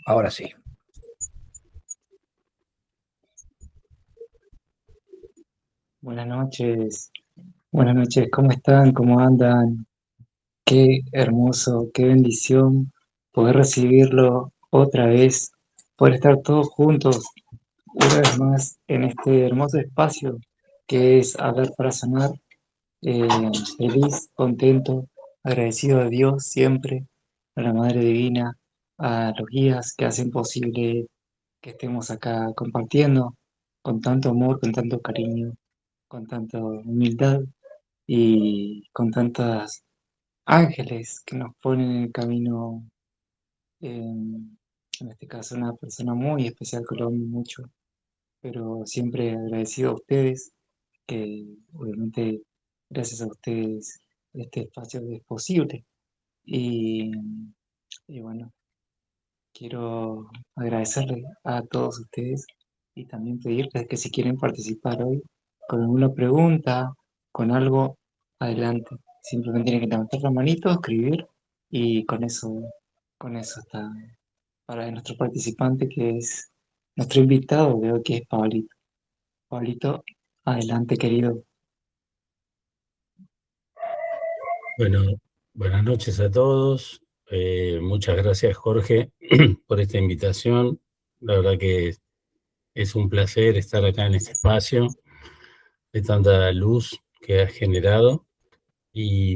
Ahora sí. Buenas noches, ¿cómo están? ¿Cómo andan? Qué hermoso, qué bendición poder recibirlo otra vez, poder estar todos juntos una vez más en este hermoso espacio que es Hablar para Sanar. Eh, Feliz, contento, agradecido a Dios siempre, a la Madre Divina, a los guías que hacen posible que estemos acá compartiendo con tanto amor, con tanto cariño, con tanta humildad y con tantas ángeles que nos ponen en el camino, en este caso una persona muy especial que lo amo mucho, pero siempre agradecido a ustedes, que obviamente gracias a ustedes este espacio es posible. Y, y bueno, quiero agradecerles a todos ustedes y también pedirles que si quieren participar hoy con alguna pregunta, con algo, adelante. Simplemente tienen que levantar la manito, escribir y con eso está para nuestro participante que es nuestro invitado de hoy, que es Pablito. Pablito, adelante, querido. Bueno, buenas noches a todos. Muchas gracias, Jorge, por esta invitación. La verdad que es un placer estar acá en este espacio de tanta luz que has generado y,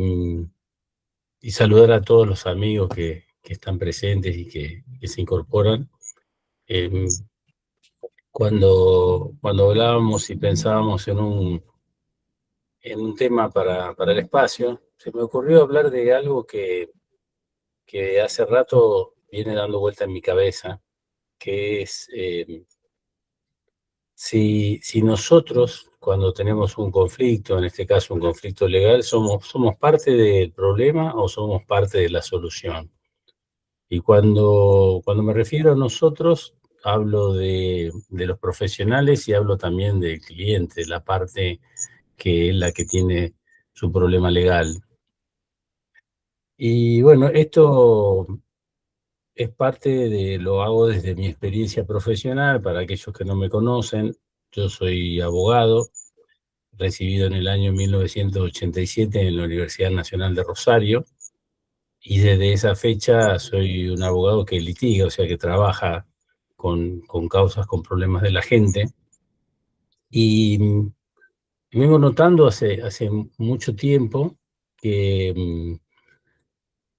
y saludar a todos los amigos que están presentes y que se incorporan. Eh, cuando hablábamos y pensábamos en un tema para el espacio, se me ocurrió hablar de algo que hace rato viene dando vuelta en mi cabeza, que es si nosotros, cuando tenemos un conflicto, en este caso un conflicto legal, somos parte del problema o somos parte de la solución. Y cuando me refiero a nosotros, hablo de los profesionales y hablo también del cliente, la parte que es la que tiene su problema legal. Y bueno, esto es parte lo hago desde mi experiencia profesional. Para aquellos que no me conocen, yo soy abogado, recibido en el año 1987 en la Universidad Nacional de Rosario, y desde esa fecha soy un abogado que litiga, o sea, que trabaja con causas, con problemas de la gente. Y vengo notando hace mucho tiempo que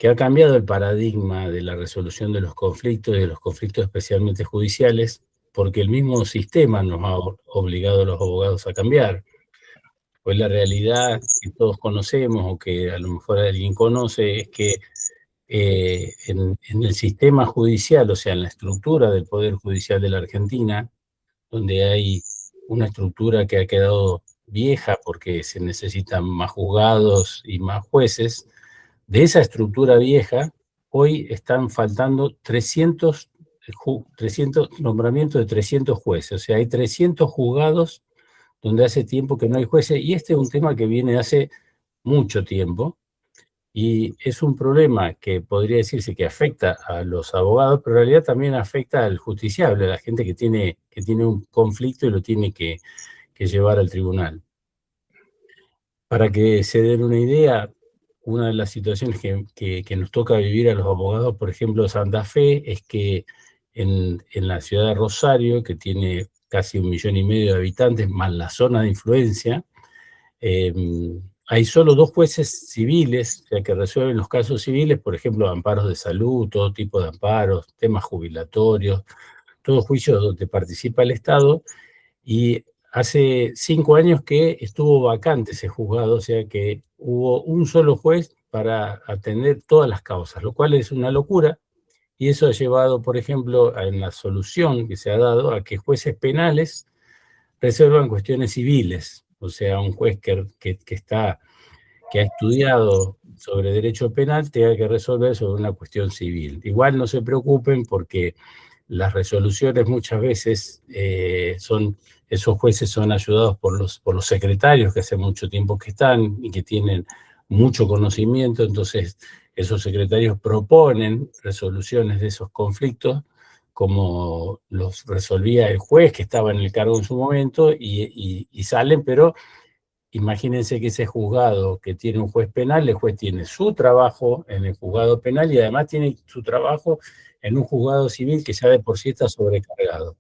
ha cambiado el paradigma de la resolución de los conflictos y de los conflictos especialmente judiciales, porque el mismo sistema nos ha obligado a los abogados a cambiar. Pues la realidad que todos conocemos o que a lo mejor alguien conoce es que en el sistema judicial, o sea, en la estructura del Poder Judicial de la Argentina, donde hay una estructura que ha quedado vieja porque se necesitan más juzgados y más jueces. De esa estructura vieja, hoy están faltando 300 nombramientos de 300 jueces. O sea, hay 300 juzgados donde hace tiempo que no hay jueces, y este es un tema que viene hace mucho tiempo, y es un problema que podría decirse que afecta a los abogados, pero en realidad también afecta al justiciable, a la gente que tiene un conflicto y lo tiene que llevar al tribunal. Para que se den una idea, una de las situaciones que nos toca vivir a los abogados, por ejemplo, de Santa Fe, es que en la ciudad de Rosario, que tiene casi 1,5 millones de habitantes, más la zona de influencia, eh, hay solo 2 jueces civiles, o sea, que resuelven los casos civiles, por ejemplo, amparos de salud, todo tipo de amparos, temas jubilatorios, todos juicios donde participa el Estado. Y hace 5 años que estuvo vacante ese juzgado, o sea que hubo un solo juez para atender todas las causas, lo cual es una locura, y eso ha llevado, por ejemplo, en la solución que se ha dado a que jueces penales resuelvan cuestiones civiles, o sea, un juez que ha estudiado sobre derecho penal tenga que resolver sobre una cuestión civil. Igual no se preocupen porque las resoluciones muchas veces esos jueces son ayudados por los secretarios que hace mucho tiempo que están y que tienen mucho conocimiento. Entonces esos secretarios proponen resoluciones de esos conflictos como los resolvía el juez que estaba en el cargo en su momento y salen, pero imagínense que ese juzgado que tiene un juez penal, el juez tiene su trabajo en el juzgado penal y además tiene su trabajo en un juzgado civil que ya de por sí está sobrecargado.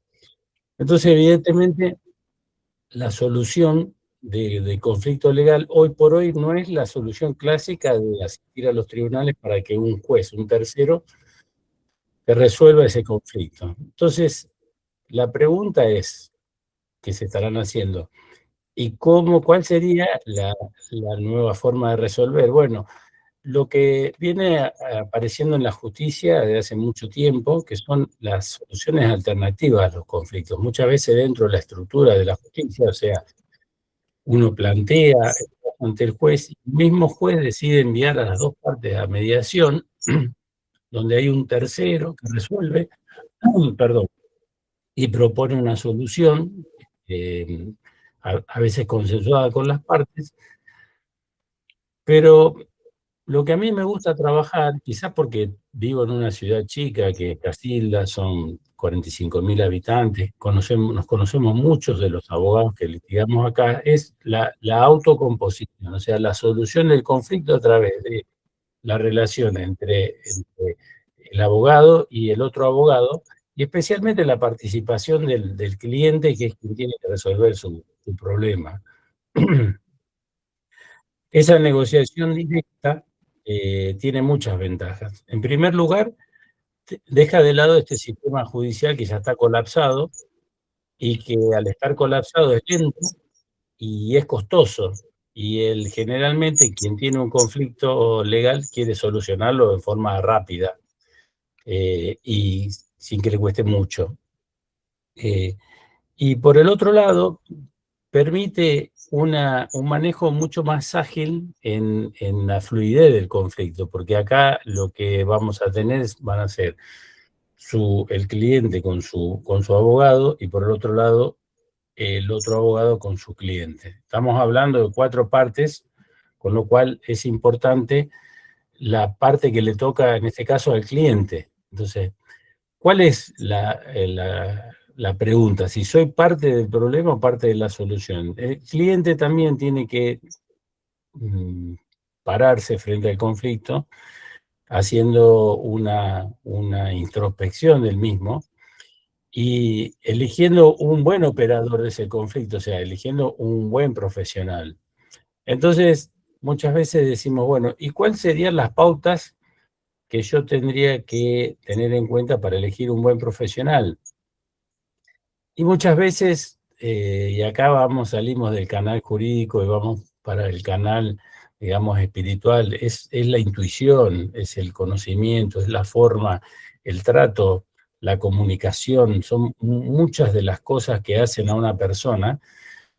Entonces, evidentemente, la solución de conflicto legal hoy por hoy no es la solución clásica de asistir a los tribunales para que un juez, un tercero, te resuelva ese conflicto. Entonces, la pregunta es, que se estarán haciendo, ¿y cuál sería la nueva forma de resolver? Bueno, lo que viene apareciendo en la justicia desde hace mucho tiempo, que son las soluciones alternativas a los conflictos. Muchas veces dentro de la estructura de la justicia, o sea, uno plantea ante el juez, y el mismo juez decide enviar a las dos partes a mediación, donde hay un tercero que resuelve, perdón, y propone una solución, a veces consensuada con las partes, pero lo que a mí me gusta trabajar, quizás porque vivo en una ciudad chica que es Casilda, son 45.000 habitantes, nos conocemos muchos de los abogados que litigamos acá, es la autocomposición, o sea, la solución del conflicto a través de la relación entre el abogado y el otro abogado, y especialmente la participación del cliente, que es quien tiene que resolver su problema. Esa negociación directa tiene muchas ventajas. En primer lugar, deja de lado este sistema judicial que ya está colapsado y que al estar colapsado es lento y es costoso. Y generalmente quien tiene un conflicto legal quiere solucionarlo de forma rápida y sin que le cueste mucho. Y por el otro lado, permite un manejo mucho más ágil en la fluidez del conflicto, porque acá lo que vamos a tener van a ser el cliente con su abogado y por el otro lado el otro abogado con su cliente. Estamos hablando de 4 partes, con lo cual es importante la parte que le toca, en este caso, al cliente. Entonces, ¿cuál es la pregunta? Si soy parte del problema o parte de la solución. El cliente también tiene que pararse frente al conflicto, haciendo una introspección del mismo y eligiendo un buen operador de ese conflicto, o sea, eligiendo un buen profesional. Entonces, muchas veces decimos, bueno, ¿y cuáles serían las pautas que yo tendría que tener en cuenta para elegir un buen profesional? Y muchas veces, y acá salimos del canal jurídico y vamos para el canal, digamos, espiritual, es la intuición, es el conocimiento, es la forma, el trato, la comunicación, son muchas de las cosas que hacen a una persona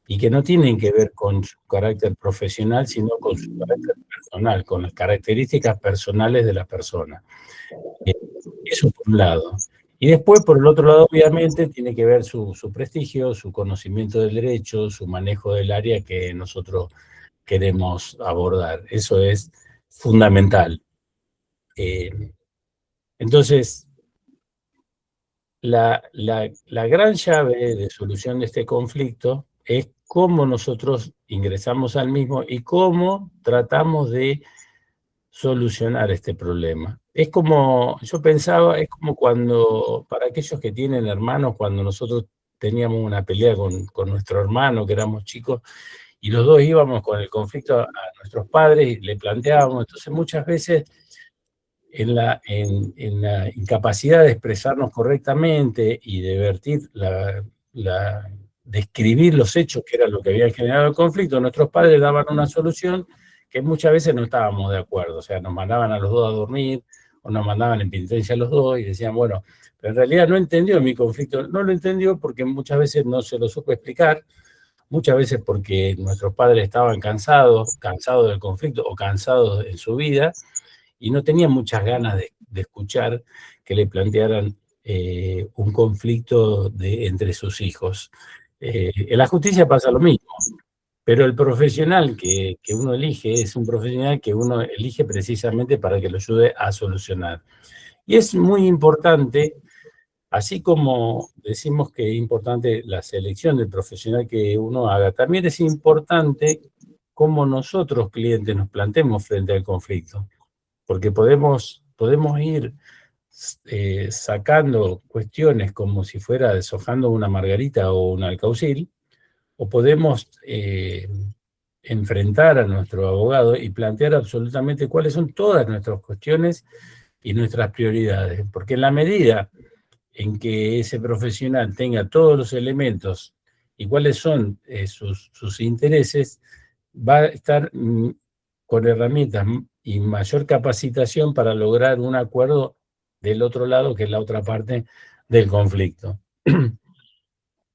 y que no tienen que ver con su carácter profesional, sino con su carácter personal, con las características personales de la persona. Eso por un lado. Y después, por el otro lado, obviamente, tiene que ver su prestigio, su conocimiento del derecho, su manejo del área que nosotros queremos abordar. Eso es fundamental. Entonces, la gran llave de solución de este conflicto es cómo nosotros ingresamos al mismo y cómo tratamos de solucionar este problema. Yo pensaba, es como cuando, para aquellos que tienen hermanos, cuando nosotros teníamos una pelea con nuestro hermano, que éramos chicos, y los dos íbamos con el conflicto a nuestros padres y le planteábamos. Entonces, muchas veces, en la incapacidad de expresarnos correctamente y de vertir describir los hechos que era lo que había generado el conflicto, nuestros padres daban una solución que muchas veces no estábamos de acuerdo, o sea, nos mandaban a los dos a dormir, o nos mandaban en penitencia a los dos, y decían, bueno, pero en realidad no entendió mi conflicto, no lo entendió porque muchas veces no se lo supo explicar, muchas veces porque nuestros padres estaban cansados del conflicto, o cansados en su vida, y no tenían muchas ganas de escuchar que le plantearan un conflicto entre sus hijos. En la justicia pasa lo mismo, pero el profesional que uno elige es un profesional que uno elige precisamente para que lo ayude a solucionar. Y es muy importante Así como decimos que es importante la selección del profesional que uno haga, también es importante cómo nosotros, clientes, nos planteemos frente al conflicto, porque podemos ir sacando cuestiones como si fuera deshojando una margarita o un alcaucil, o podemos enfrentar a nuestro abogado y plantear absolutamente cuáles son todas nuestras cuestiones y nuestras prioridades, porque en la medida en que ese profesional tenga todos los elementos y cuáles son sus intereses, va a estar con herramientas y mayor capacitación para lograr un acuerdo del otro lado, que es la otra parte del conflicto.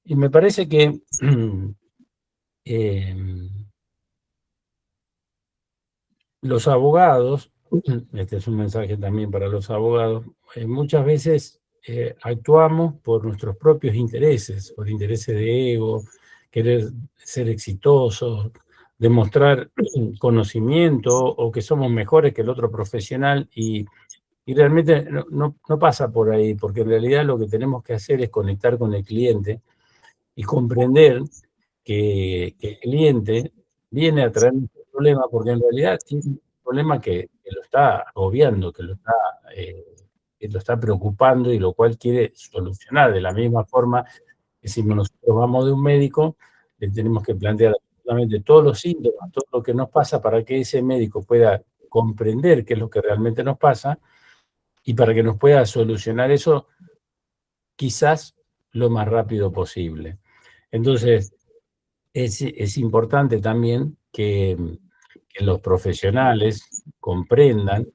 Y me parece que los abogados, este es un mensaje también para los abogados, muchas veces actuamos por nuestros propios intereses, por intereses de ego, querer ser exitosos, demostrar conocimiento o que somos mejores que el otro profesional y realmente no pasa por ahí, porque en realidad lo que tenemos que hacer es conectar con el cliente y comprender que el cliente viene a traer un problema, porque en realidad tiene un problema que lo está obviando, que lo está preocupando y lo cual quiere solucionar. De la misma forma que si nosotros vamos de un médico, le tenemos que plantear absolutamente todos los síntomas, todo lo que nos pasa para que ese médico pueda comprender qué es lo que realmente nos pasa y para que nos pueda solucionar eso quizás lo más rápido posible. Entonces, es importante también que los profesionales comprendan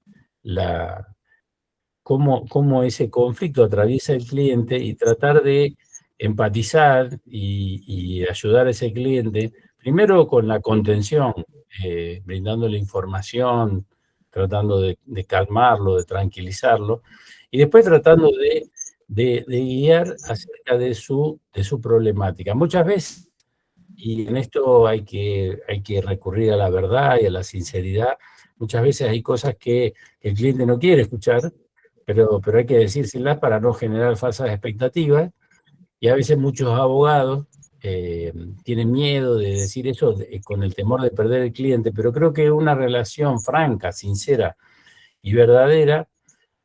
cómo ese conflicto atraviesa el cliente y tratar de empatizar y ayudar a ese cliente, primero con la contención, brindándole información, tratando de calmarlo, de tranquilizarlo, y después tratando de guiar acerca de su problemática. Muchas veces y en esto hay que recurrir a la verdad y a la sinceridad. Muchas veces hay cosas que el cliente no quiere escuchar, pero hay que decírselas para no generar falsas expectativas. Y a veces muchos abogados tienen miedo de decir eso con el temor de perder el cliente, pero creo que una relación franca, sincera y verdadera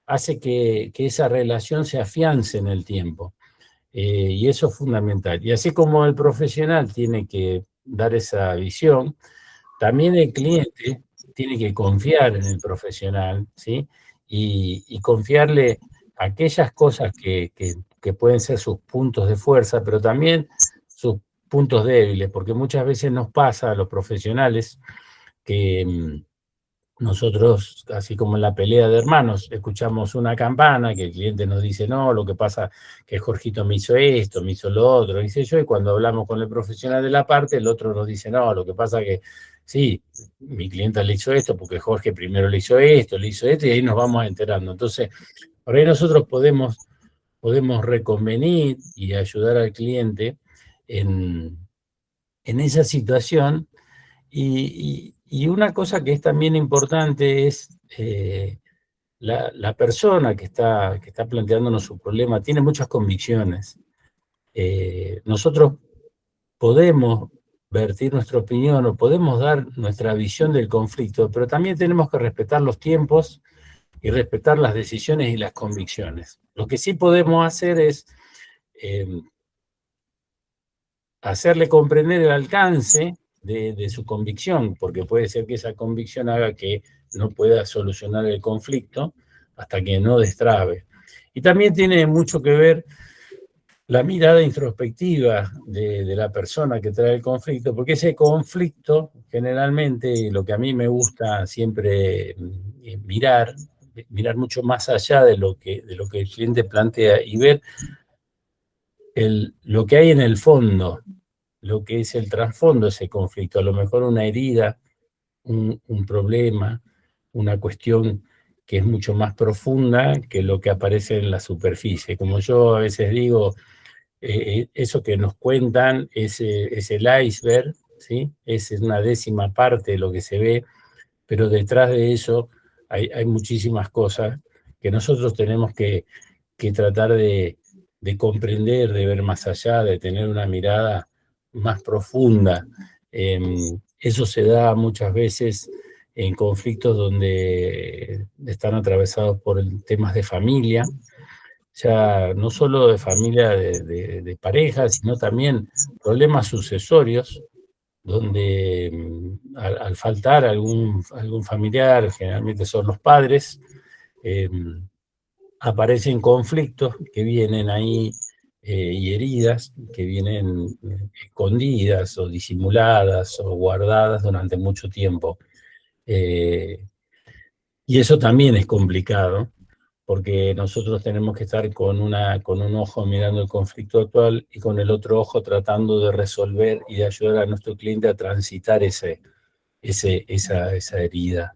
hace que esa relación se afiance en el tiempo. Y eso es fundamental. Y así como el profesional tiene que dar esa visión, también el cliente tiene que confiar en el profesional, ¿sí? Y confiarle aquellas cosas que pueden ser sus puntos de fuerza, pero también sus puntos débiles, porque muchas veces nos pasa a los profesionales que nosotros, así como en la pelea de hermanos, escuchamos una campana que el cliente nos dice, no, lo que pasa que Jorgito me hizo esto, me hizo lo otro, dice yo, y cuando hablamos con el profesional de la parte, el otro nos dice, no, lo que pasa que sí, mi clienta le hizo esto porque Jorge primero le hizo esto, y ahí nos vamos enterando. Entonces, por ahí nosotros podemos reconvenir y ayudar al cliente en esa situación y una cosa que es también importante es la persona que está planteándonos su problema tiene muchas convicciones. Nosotros podemos vertir nuestra opinión o podemos dar nuestra visión del conflicto, pero también tenemos que respetar los tiempos y respetar las decisiones y las convicciones. Lo que sí podemos hacer es eh, hacerle comprender el alcance de su convicción, porque puede ser que esa convicción haga que no pueda solucionar el conflicto hasta que no destrabe. Y también tiene mucho que ver la mirada introspectiva de la persona que trae el conflicto, porque ese conflicto generalmente, lo que a mí me gusta siempre mirar mucho más allá de lo que el cliente plantea y ver lo que hay en el fondo, lo que es el trasfondo de ese conflicto, a lo mejor una herida, un problema, una cuestión que es mucho más profunda que lo que aparece en la superficie. Como yo a veces digo, eso que nos cuentan es el iceberg, ¿sí? Es una décima parte de lo que se ve, pero detrás de eso hay muchísimas cosas que nosotros tenemos que tratar de comprender, de ver más allá, de tener una mirada más profunda. Eso se da muchas veces en conflictos donde están atravesados por temas de familia, ya no solo de familia de pareja, sino también problemas sucesorios, donde al faltar algún familiar, generalmente son los padres, aparecen conflictos que vienen ahí y heridas que vienen escondidas o disimuladas o guardadas durante mucho tiempo. Y eso también es complicado, porque nosotros tenemos que estar con un ojo mirando el conflicto actual y con el otro ojo tratando de resolver y de ayudar a nuestro cliente a transitar esa herida.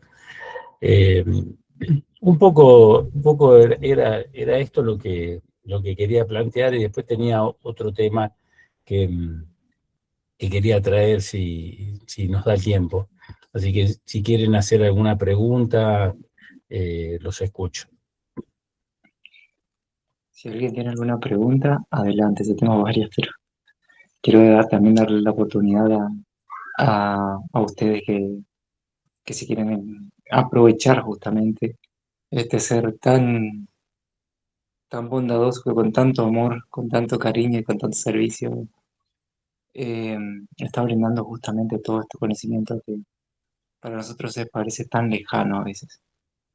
Eh, un poco era esto lo que quería plantear, y después tenía otro tema que, que quería traer si nos da el tiempo. Así que si quieren hacer alguna pregunta, los escucho. Si alguien tiene alguna pregunta, adelante, yo tengo varias, pero quiero también darle la oportunidad a ustedes que si quieren aprovechar justamente este ser tan bondadoso que con tanto amor, con tanto cariño y con tanto servicio eh, está brindando justamente todo este conocimiento que para nosotros se parece tan lejano a veces,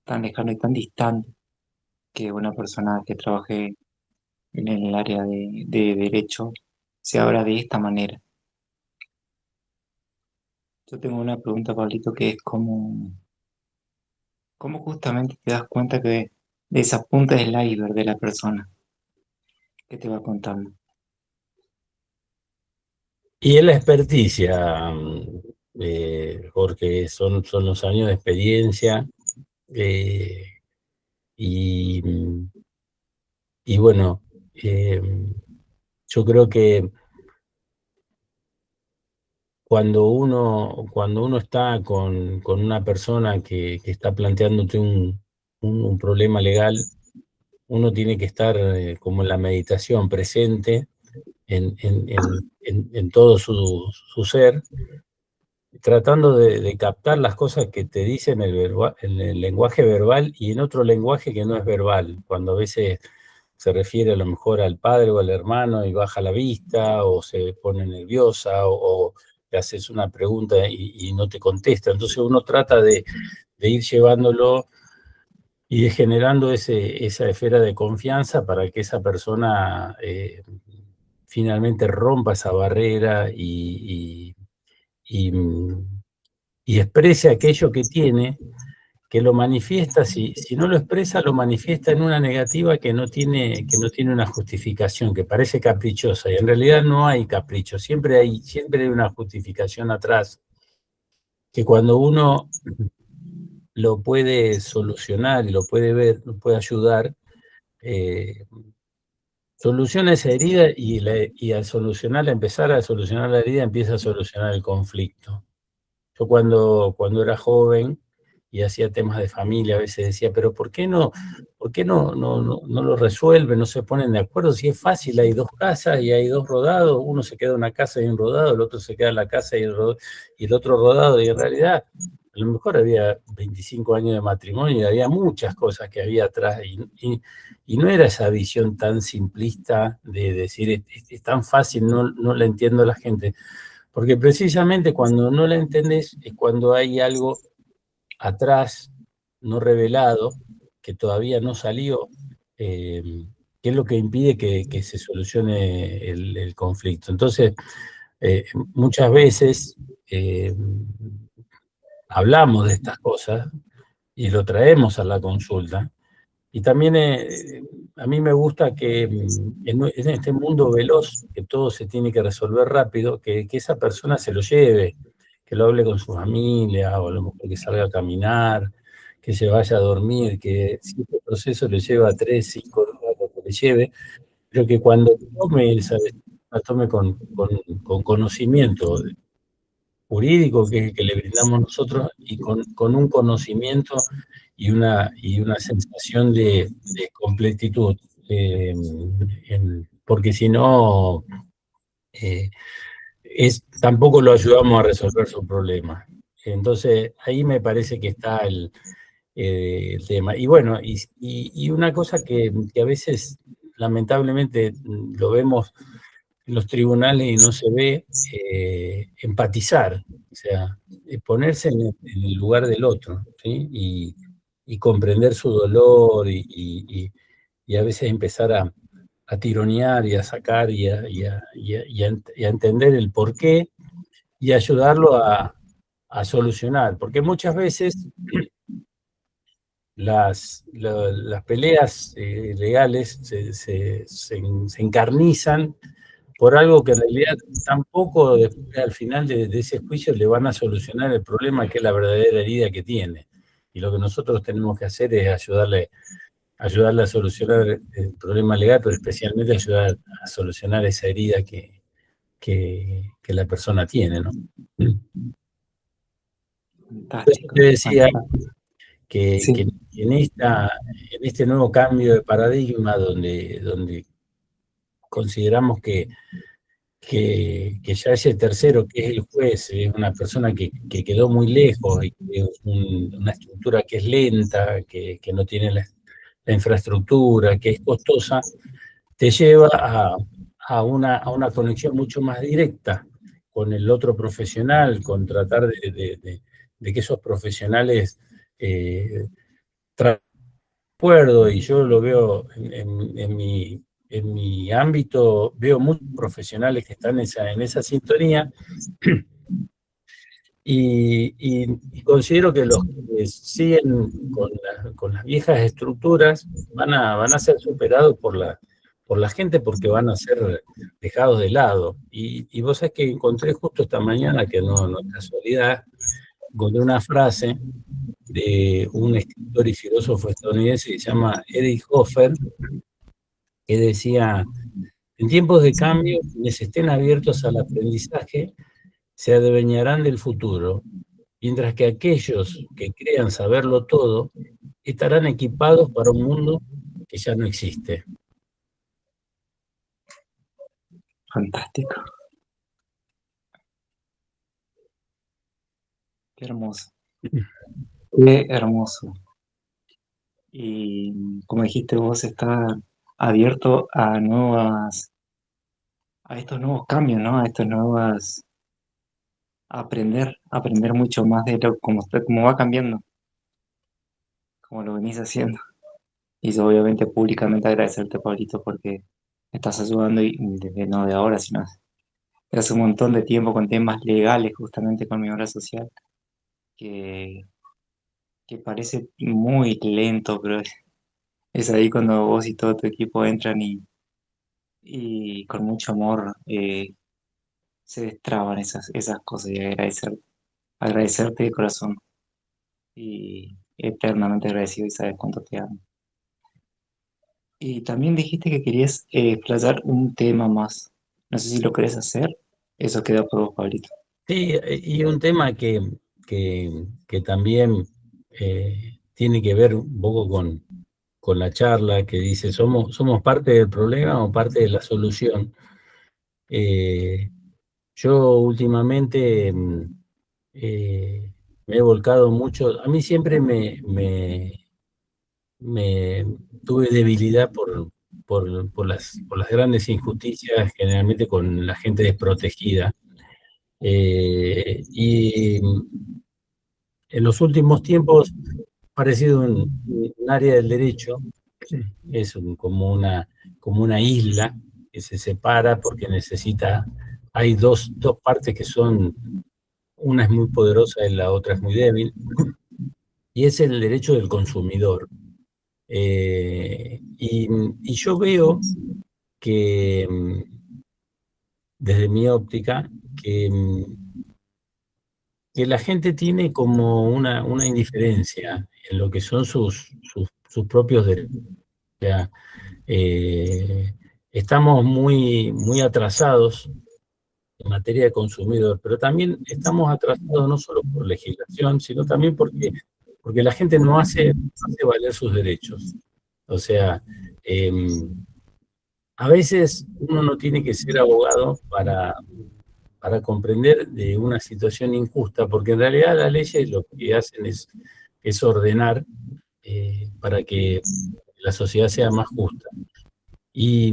tan lejano y tan distante que una persona que trabaje en el área de derecho se abra de esta manera. Yo tengo una pregunta, Pablito, que es cómo justamente te das cuenta que de esa punta del iceberg de la persona que te va contando. Y es la experticia, porque son los años de experiencia, eh, y, y bueno, yo creo que cuando uno está con una persona que está planteándote un problema legal, uno tiene que estar como en la meditación presente en todo su ser, tratando de captar las cosas que te dicen en el lenguaje verbal y en otro lenguaje que no es verbal, cuando a veces se refiere a lo mejor al padre o al hermano y baja la vista o se pone nerviosa o le haces una pregunta y no te contesta. Entonces uno trata de ir llevándolo y de generando esa esfera de confianza para que esa persona finalmente rompa esa barrera y, y exprese aquello que tiene, que lo manifiesta. Si no lo expresa, lo manifiesta en una negativa que no tiene una justificación, que parece caprichosa, y en realidad no hay capricho, siempre hay una justificación atrás, que cuando uno lo puede solucionar y lo puede ver, lo puede ayudar, eh, soluciona esa herida y al solucionarla, empezar a solucionar la herida, empieza a solucionar el conflicto. Yo cuando era joven y hacía temas de familia, a veces decía, pero ¿por qué no lo resuelven, no se ponen de acuerdo? Si es fácil, hay dos casas y hay dos rodados, uno se queda en una casa y un rodado, el otro se queda en la casa y el otro rodado, y en realidad a lo mejor había 25 años de matrimonio y había muchas cosas que había atrás, y no era esa visión tan simplista de decir, es tan fácil, no la entiendo a la gente. Porque precisamente cuando no la entendés es cuando hay algo atrás no revelado, que todavía no salió, eh, que es lo que impide que se solucione el conflicto. Entonces, muchas veces hablamos de estas cosas y lo traemos a la consulta. Y también a mí me gusta que en este mundo veloz, que todo se tiene que resolver rápido, que esa persona se lo lleve, que lo hable con su familia, o a lo mejor que salga a caminar, que se vaya a dormir, que si este proceso le lleva 3, 5 horas, lo que le lleve, pero que cuando tome esa decisión, la tome con conocimiento jurídico, que es el que le brindamos nosotros, y con un conocimiento y una sensación de completitud. porque si no, eh, tampoco lo ayudamos a resolver su problema. Entonces, ahí me parece que está el tema. Y bueno, y una cosa que a veces, lamentablemente, lo vemos en los tribunales y no se ve, empatizar, o sea, ponerse en el lugar del otro, ¿sí? Y comprender su dolor y a veces empezar a tironear y a sacar y a entender el porqué y ayudarlo a solucionar, porque muchas veces las peleas legales se encarnizan por algo que en realidad tampoco después, al final de ese juicio le van a solucionar el problema que es la verdadera herida que tiene. Y lo que nosotros tenemos que hacer es ayudarle a solucionar el problema legal, pero especialmente ayudar a solucionar esa herida que la persona tiene, ¿no? Entonces Fantástico, te decía fantástico. que Sí, en este nuevo cambio de paradigma donde consideramos que ya ese tercero, que es el juez, es una persona que quedó muy lejos y que es una estructura que es lenta, que no tiene la infraestructura, que es costosa, te lleva a una conexión mucho más directa con el otro profesional, con tratar de que esos profesionales acuerdo, y yo lo veo en mi ámbito, veo muchos profesionales que están en esa sintonía, y considero que los que siguen con las viejas estructuras van a ser superados por la gente porque van a ser dejados de lado. Y vos sabés que encontré justo esta mañana, que no es casualidad, encontré una frase de un escritor y filósofo estadounidense que se llama Eric Hoffer, que decía: en tiempos de cambio, quienes estén abiertos al aprendizaje se adueñarán del futuro, mientras que aquellos que crean saberlo todo estarán equipados para un mundo que ya no existe. fantástico. Qué hermoso. Qué hermoso. Y como dijiste vos, está abierto a estos nuevos cambios, ¿no? A estas nuevas, aprender mucho más de lo, cómo va cambiando, como lo venís haciendo. Y yo obviamente públicamente agradecerte, Pablito, porque me estás ayudando y no de ahora, sino de hace un montón de tiempo con temas legales, justamente con mi obra social, que, que parece muy lento, pero es ahí cuando vos y todo tu equipo entran y con mucho amor se destraban esas cosas y agradecerte de corazón y eternamente agradecido y sabes cuánto te amo. Y también dijiste que querías explayar un tema más. No sé si lo querés hacer. Eso queda por vos, Pablito. Sí, y un tema que también tiene que ver un poco con la charla que dice, ¿somos parte del problema o parte de la solución? Eh, yo últimamente me he volcado mucho, a mí siempre me tuve debilidad por las grandes injusticias, generalmente con la gente desprotegida. Y en los últimos tiempos ha parecido un área del derecho, es como una isla que se separa porque hay dos partes que son, una es muy poderosa y la otra es muy débil, y es el derecho del consumidor. Y yo veo que, desde mi óptica, que la gente tiene como una indiferencia en lo que son sus propios derechos. O sea, eh, estamos muy atrasados en materia de consumidor, pero también estamos atrasados no solo por legislación, sino también porque la gente no hace valer sus derechos. O sea, A veces uno no tiene que ser abogado para comprender de una situación injusta, porque en realidad las leyes lo que hacen es ordenar para que la sociedad sea más justa. Y,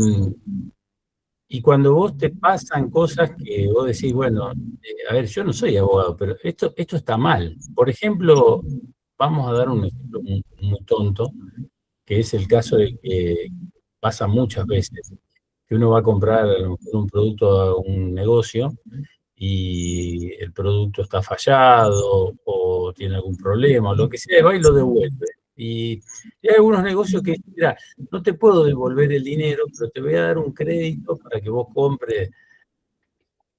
y cuando vos te pasan cosas que vos decís, bueno, a ver, yo no soy abogado, pero esto está mal. Por ejemplo, vamos a dar un ejemplo muy tonto, que es el caso de que pasa muchas veces, que uno va a comprar a lo mejor un producto a un negocio y el producto está fallado o tiene algún problema o lo que sea, va y lo devuelve. Y hay algunos negocios que dicen, mira, no te puedo devolver el dinero, pero te voy a dar un crédito para que vos compres.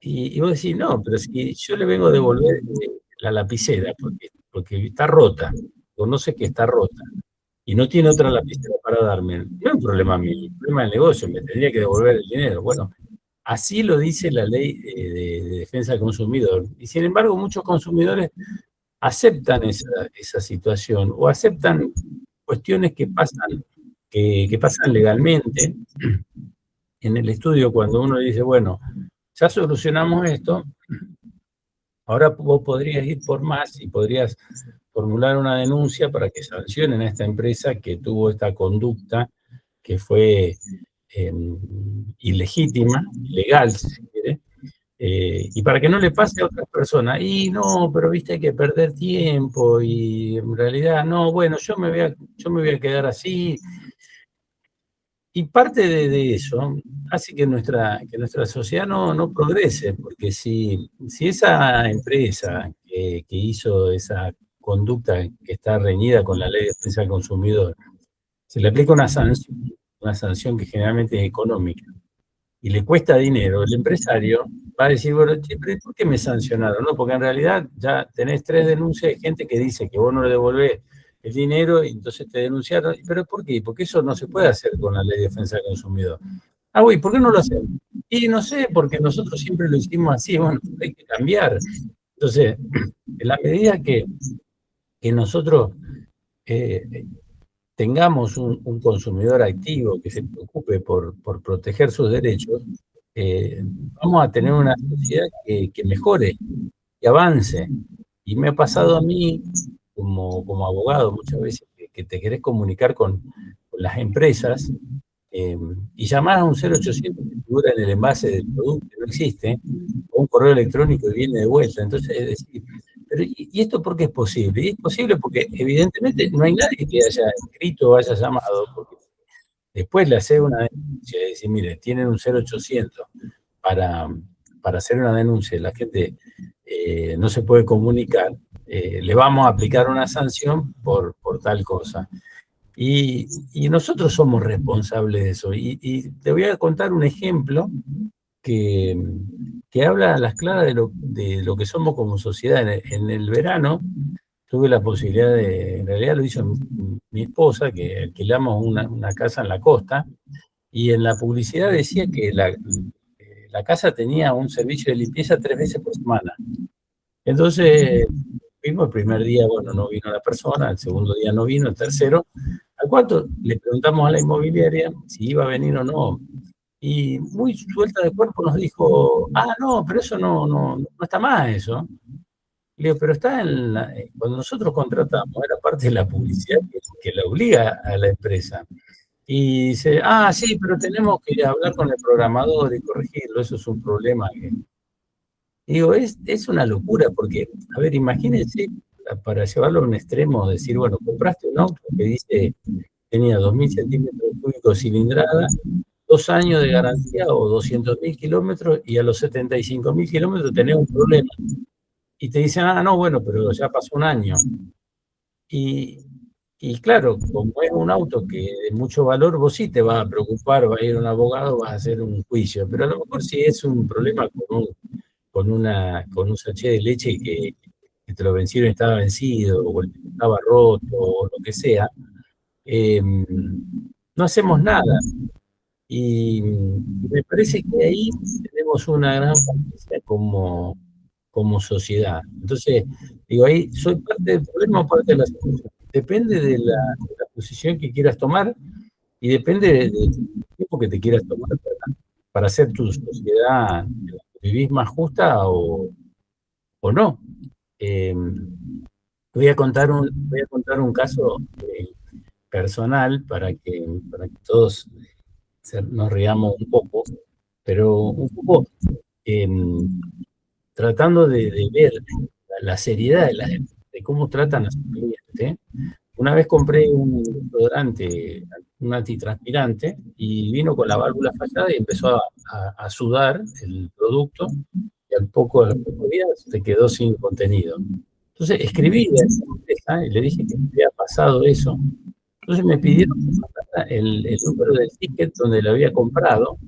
Y vos decís, no, pero si yo le vengo a devolver la lapicera porque está rota, conoce que está rota y no tiene otra lapicera para darme, no es un problema mío, es un problema del negocio, me tendría que devolver el dinero. Bueno, así lo dice la ley de defensa del consumidor. Y sin embargo, muchos consumidores aceptan esa situación o aceptan cuestiones que pasan legalmente. En el estudio, cuando uno dice, bueno, ya solucionamos esto, ahora vos podrías ir por más y podrías formular una denuncia para que sancionen a esta empresa que tuvo esta conducta que fue ilegítima, ilegal, si se quiere, y para que no le pase a otras personas. Y no, pero viste, hay que perder tiempo y en realidad, no, bueno, yo me voy a quedar así. Y parte de eso hace que nuestra sociedad no progrese, porque si esa empresa que hizo esa conducta que está reñida con la ley de defensa del consumidor, se le aplica una sanción que generalmente es económica, y le cuesta dinero, el empresario va a decir, bueno, che, pero ¿por qué me sancionaron? No, porque en realidad ya tenés 3 denuncias de gente que dice que vos no le devolvés el dinero y entonces te denunciaron. ¿Pero por qué? Porque eso no se puede hacer con la ley de defensa del consumidor. Ah, güey, ¿por qué no lo hacemos? Y no sé, porque nosotros siempre lo hicimos así, bueno, hay que cambiar. Entonces, en la medida que nosotros tengamos un consumidor activo que se preocupe por proteger sus derechos, vamos a tener una sociedad que mejore, que avance. Y me ha pasado a mí, como abogado, muchas veces que te querés comunicar con las empresas y llamás a un 0800 que figura en el envase del producto que no existe, o un correo electrónico y viene de vuelta. Entonces, es decir, pero ¿y esto por qué es posible? Y es posible porque evidentemente no hay nadie que haya escrito o haya llamado, porque después le hace una denuncia y decir, mire, tienen un 0800 para, para hacer una denuncia y la gente no se puede comunicar, le vamos a aplicar una sanción por tal cosa. Y nosotros somos responsables de eso. Y te voy a contar un ejemplo que, que habla a las claras de lo que somos como sociedad. En el verano tuve la posibilidad en realidad lo hizo mi esposa, que alquilamos una casa en la costa, y en la publicidad decía que la casa tenía un servicio de limpieza 3 veces por semana. Entonces, fuimos el primer día, bueno, no vino la persona, el segundo día no vino, el tercero, al cuarto le preguntamos a la inmobiliaria si iba a venir o no. Y muy suelta de cuerpo nos dijo, ah, no, pero eso no está más eso. Le digo, pero está cuando nosotros contratamos, era parte de la publicidad que la obliga a la empresa. Y dice, ah, sí, pero tenemos que hablar con el programador y corregirlo, eso es un problema. Y digo, es una locura, porque, a ver, imagínense, para llevarlo a un extremo, decir, bueno, compraste un auto que dice, tenía 2.000 centímetros cúbicos cilindrada, 2 años de garantía o 200.000 kilómetros, y a los 75.000 kilómetros tenés un problema. Y te dicen, ah, no, bueno, pero ya pasó un año. Y, y claro, como es un auto que de mucho valor, vos sí te vas a preocupar, vas a ir a un abogado, vas a hacer un juicio. Pero a lo mejor si es un problema con un sachet de leche que te lo vencieron y estaba vencido, o estaba roto, o lo que sea, no hacemos nada. Y me parece que ahí tenemos una gran falencia como sociedad. Entonces, digo, ahí soy parte del problema o parte de la solución. Depende de la posición que quieras tomar y depende del tiempo que te quieras tomar para hacer tu sociedad en la que vivís más justa o no. Eh, voy a contar un caso personal para que todos nos riamos un poco, pero un poco eh, tratando de ver la seriedad de cómo tratan a su cliente. Una vez compré un desodorante, un antitranspirante, y vino con la válvula fallada y empezó a sudar el producto, y a los pocos días se quedó sin contenido. Entonces escribí a esa empresa y le dije que me había pasado eso. Entonces me pidieron que mandara el número del ticket donde lo había comprado,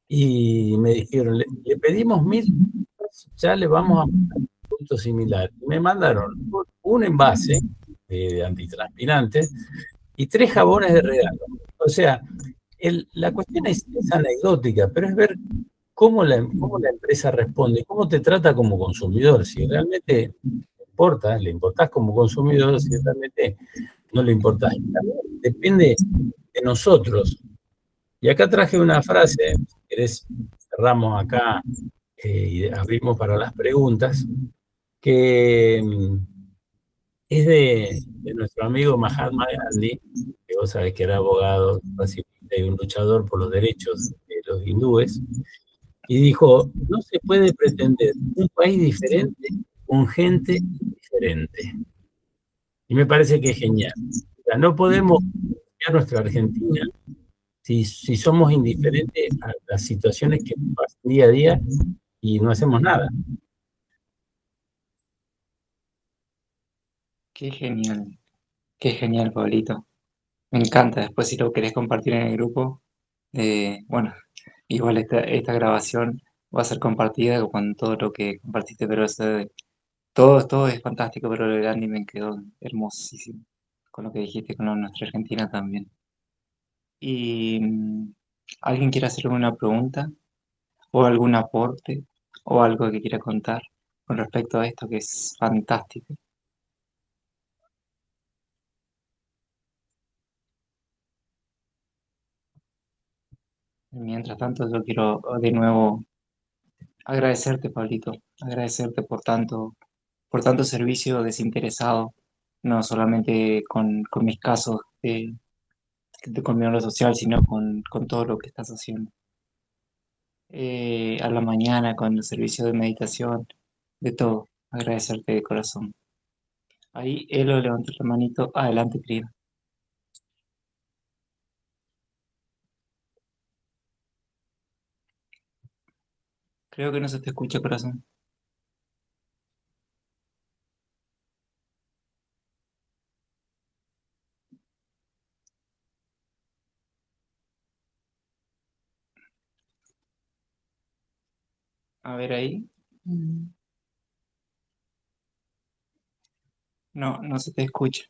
y me dijeron, le pedimos 1.000, ya le vamos a mandar un producto similar. Y me mandaron un envase de antitranspirantes y 3 jabones de regalo. O sea, la cuestión es anecdótica, pero es ver cómo la empresa responde, cómo te trata como consumidor. Si realmente le importás como consumidor, si realmente no le importás. También depende de nosotros. Y acá traje una frase, si querés, cerramos acá y abrimos para las preguntas, que es de nuestro amigo Mahatma Gandhi, que vos sabés que era abogado, pacifista y un luchador por los derechos de los hindúes, y dijo, no se puede pretender un país diferente con gente diferente. Y me parece que es genial. O sea, no podemos cambiar nuestra Argentina si somos indiferentes a las situaciones que pasan día a día y no hacemos nada. qué genial, Pablito. Me encanta. Después, si lo querés compartir en el grupo, bueno, igual esta grabación va a ser compartida con todo lo que compartiste, pero todo es fantástico, pero lo del Andy me quedó hermosísimo. Con lo que dijiste con nuestra Argentina también. Y ¿alguien quiere hacer alguna pregunta o algún aporte o algo que quiera contar con respecto a esto que es fantástico? Mientras tanto, yo quiero de nuevo agradecerte, Pablito, agradecerte por tanto servicio desinteresado, no solamente con mis casos con mi obra social, sino con todo lo que estás haciendo. A la mañana, con el servicio de meditación, de todo, agradecerte de corazón. Ahí él lo levantó la manito, adelante, querido. Creo que no se te escucha, corazón. A ver ahí. No, no se te escucha.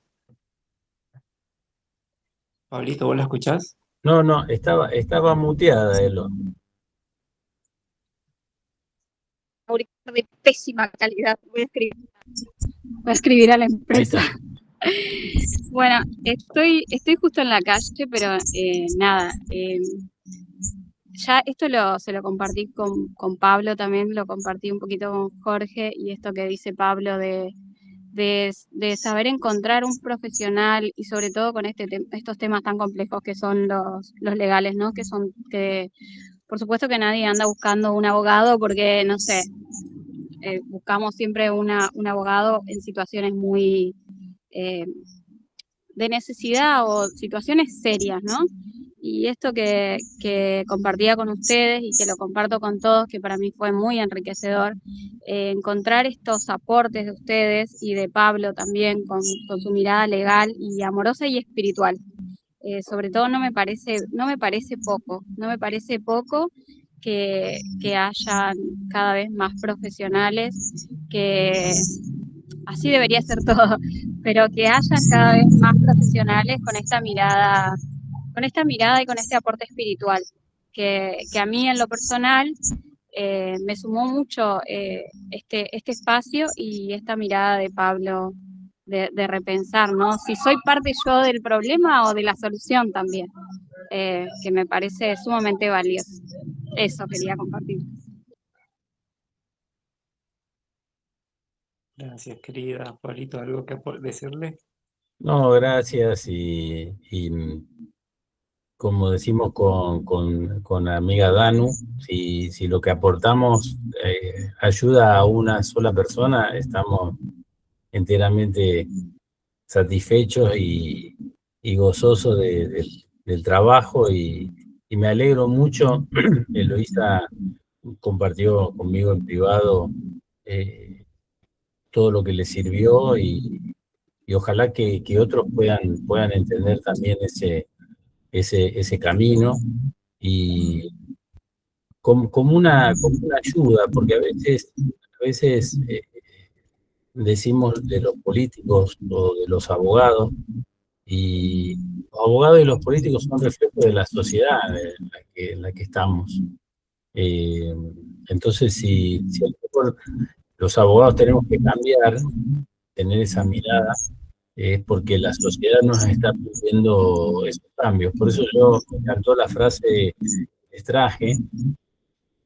Pablito, ¿vos la escuchás? No, no, estaba muteada, Elo. Auricular de pésima calidad. Voy a escribir a la Ahí empresa. está. Bueno, estoy justo en la calle, pero nada. Ya esto se lo compartí con Pablo también, lo compartí un poquito con Jorge, y esto que dice Pablo de saber encontrar un profesional, y sobre todo con estos temas tan complejos que son los legales, ¿no? Que por supuesto que nadie anda buscando un abogado porque, no sé, buscamos siempre un abogado en situaciones muy eh, de necesidad o situaciones serias, ¿no? Y esto que compartía con ustedes y que lo comparto con todos, que para mí fue muy enriquecedor, encontrar estos aportes de ustedes y de Pablo también con su mirada legal y amorosa y espiritual. Sobre todo no me parece poco que hayan cada vez más profesionales, que así debería ser todo, pero que haya cada vez más profesionales con esta mirada y con este aporte espiritual, que a mí en lo personal me sumó mucho este espacio y esta mirada de Pablo de repensar, ¿no? Si soy parte yo del problema o de la solución también, que me parece sumamente valioso. Eso quería compartir. Gracias, querida. Pablito, ¿algo que decirle? No, gracias y como decimos con la amiga Danu, si lo que aportamos ayuda a una sola persona, estamos enteramente satisfechos y gozosos del trabajo y me alegro mucho. Eloísa compartió conmigo en privado todo lo que le sirvió y ojalá que otros puedan entender también ese camino y como una ayuda, porque a veces decimos de los políticos o de los abogados, y los abogados y los políticos son reflejos de la sociedad en la que estamos. Entonces, si a lo mejor los abogados tenemos que cambiar, tener esa mirada, es porque la sociedad nos está pidiendo esos cambios. Por eso yo me encantó la frase que les traje,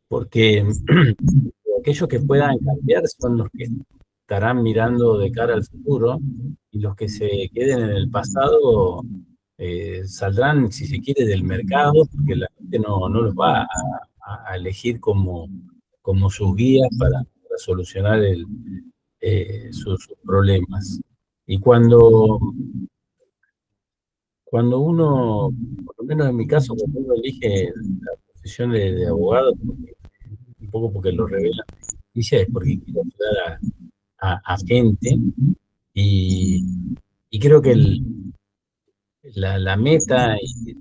porque aquellos que puedan cambiar son los que estarán mirando de cara al futuro y los que se queden en el pasado saldrán, si se quiere, del mercado, porque la gente no los va a elegir como sus guías para solucionar sus problemas. Y cuando uno, por lo menos en mi caso, cuando uno elige la profesión de abogado, un poco porque lo revela la justicia, es porque quiero ayudar a gente y creo que la meta y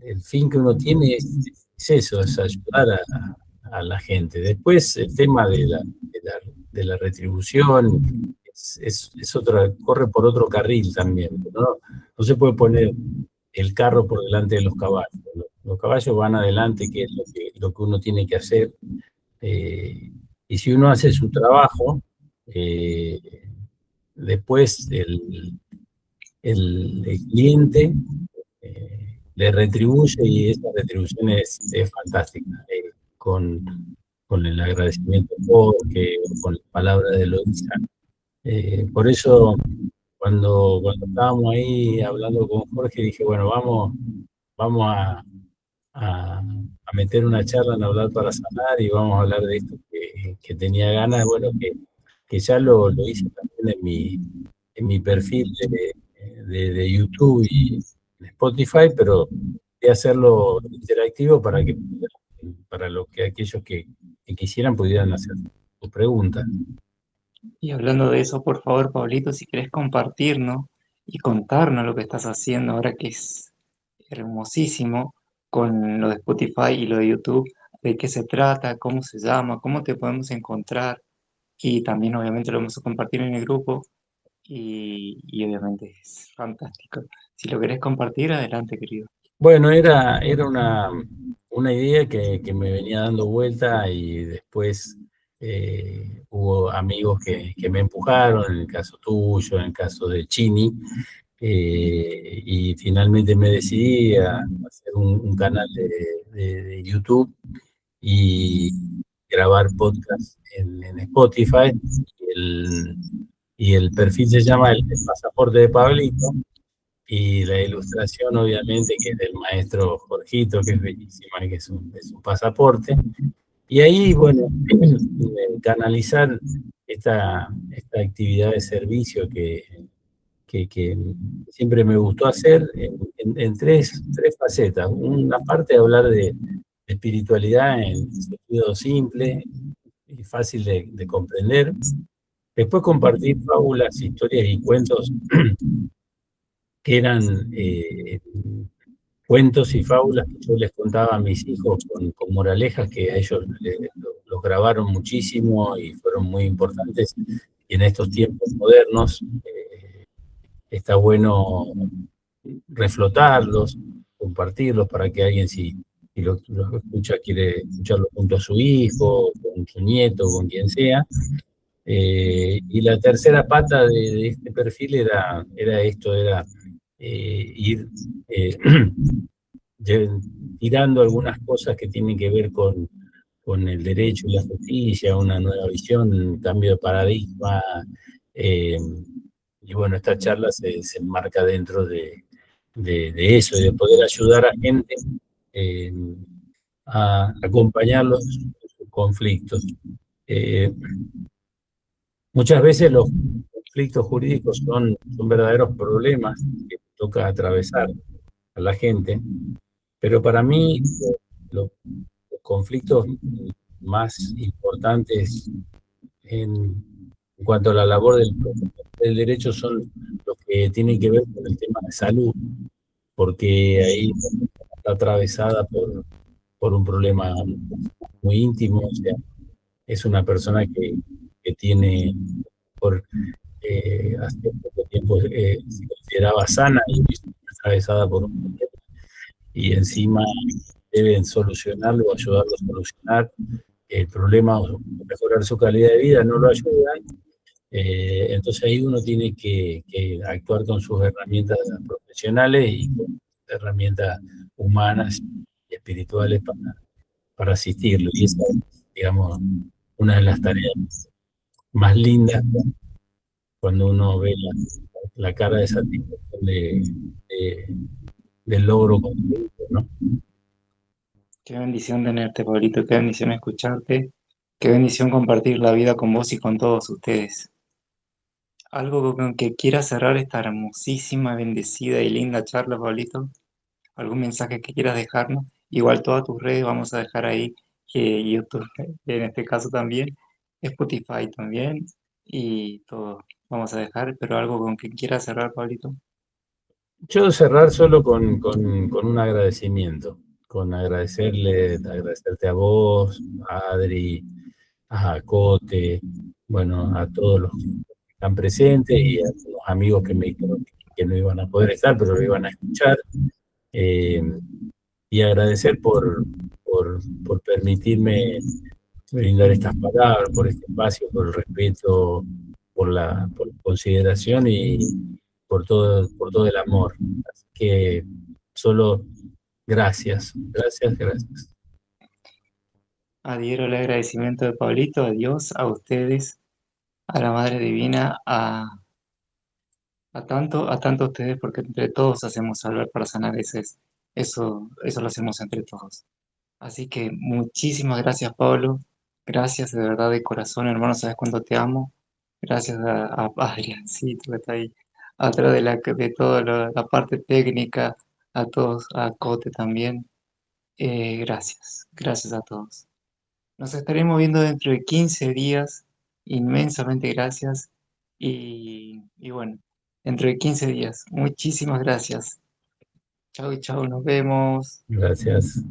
el fin que uno tiene es eso, es ayudar a la gente. Después el tema de la retribución es otra, corre por otro carril también, no se puede poner el carro por delante de los caballos. Los caballos van adelante, que es lo que uno tiene que hacer. Y si uno hace su trabajo, después el cliente le retribuye y esa retribución es fantástica. Con el agradecimiento a Jorge, con la palabra de Eloísa. Por eso, cuando estábamos ahí hablando con Jorge, dije, bueno, vamos a meter una charla en Hablar para Sanar y vamos a hablar de esto que tenía ganas, bueno, que ya lo hice también en mi perfil de YouTube y Spotify, pero de hacerlo interactivo para aquellos que quisieran pudieran hacer sus preguntas. Y hablando de eso, por favor, Pablito, si querés compartirnos y contarnos lo que estás haciendo ahora, que es hermosísimo, con lo de Spotify y lo de YouTube, de qué se trata, cómo se llama, cómo te podemos encontrar, y también obviamente lo vamos a compartir en el grupo, y obviamente es fantástico. Si lo querés compartir, adelante, querido. Bueno, era una idea que me venía dando vuelta y después hubo amigos que me empujaron, en el caso tuyo, en el caso de Chini, y finalmente me decidí a hacer un canal de YouTube y grabar podcast en Spotify. Y el perfil se llama el Pasaporte de Pablito. Y la ilustración, obviamente, que es del maestro Jorgito, que es bellísima, que es un pasaporte. Y ahí, bueno, canalizar esta actividad de servicio que siempre me gustó hacer en tres facetas. Una parte, hablar de espiritualidad en sentido simple y fácil de comprender. Después compartir fábulas, historias y cuentos que eran cuentos y fábulas que yo les contaba a mis hijos con moralejas que a ellos los grabaron muchísimo y fueron muy importantes. Y en estos tiempos modernos está bueno reflotarlos, compartirlos para que alguien, si los escucha, quiere escucharlo junto a su hijo, con su nieto, con quien sea. Y la tercera pata de este perfil era ir tirando algunas cosas que tienen que ver con el derecho y la justicia, una nueva visión, un cambio de paradigma. Y bueno, esta charla se enmarca dentro de eso, de poder ayudar a gente a acompañarlos en sus conflictos. Muchas veces los conflictos jurídicos son verdaderos problemas que toca atravesar a la gente, pero para mí los conflictos más importantes en cuanto a la labor del derecho son los que tienen que ver con el tema de salud, porque ahí está atravesada por un problema muy íntimo. O sea, es una persona que tiene, por hace poco tiempo se consideraba sana y está atravesada por un problema, y encima deben solucionarlo o ayudarlo a solucionar el problema o mejorar su calidad de vida, no lo ayudan. Entonces ahí uno tiene que actuar con sus herramientas profesionales y con herramientas humanas y espirituales para asistirlo. Y esa es, digamos, una de las tareas más lindas cuando uno ve la cara de satisfacción del logro concluido, ¿no? Qué bendición tenerte, Pablito, qué bendición escucharte, qué bendición compartir la vida con vos y con todos ustedes. ¿Algo con que quieras cerrar esta hermosísima, bendecida y linda charla, Pablito? ¿Algún mensaje que quieras dejarnos? Igual todas tus redes vamos a dejar ahí, YouTube en este caso también, Spotify también, y todo vamos a dejar, pero algo con que quieras cerrar, Pablito. Yo cerrar solo con un agradecimiento, con agradecerte a vos, a Adri, a Cote, bueno, a todos los que están presentes y a los amigos que me dijeron que no iban a poder estar, pero lo iban a escuchar. Y agradecer por permitirme brindar estas palabras, por este espacio, por el respeto, por la consideración y por todo el amor. Así que solo gracias, gracias, gracias. Adhiero el agradecimiento de Pablito, a Dios, a ustedes, a la Madre Divina, a tanto ustedes, porque entre todos hacemos salvar para sanar. Eso lo hacemos entre todos. Así que muchísimas gracias, Pablo. Gracias de verdad de corazón, hermano. Sabes cuánto te amo. Gracias a Adriancito que está ahí atrás de toda la parte técnica, a todos, a Cote también. Gracias a todos. Nos estaremos viendo dentro de 15 días. Inmensamente gracias. Y bueno, dentro de 15 días. Muchísimas gracias. Chau y chau, nos vemos. Gracias.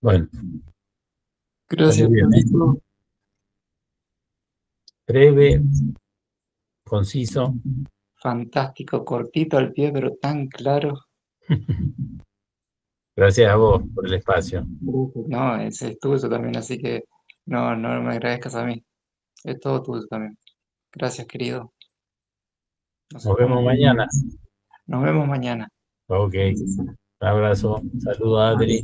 Bueno, Gracias, salió bien, ¿eh? Pablito. Breve, conciso. Fantástico, cortito al pie, pero tan claro. Gracias a vos por el espacio. No, ese es tuyo también, así que no me agradezcas a mí. Es todo tuyo también. Gracias, querido. Nos Nos vemos estamos mañana. Nos vemos mañana. Ok. Un abrazo. Saludos a Adri.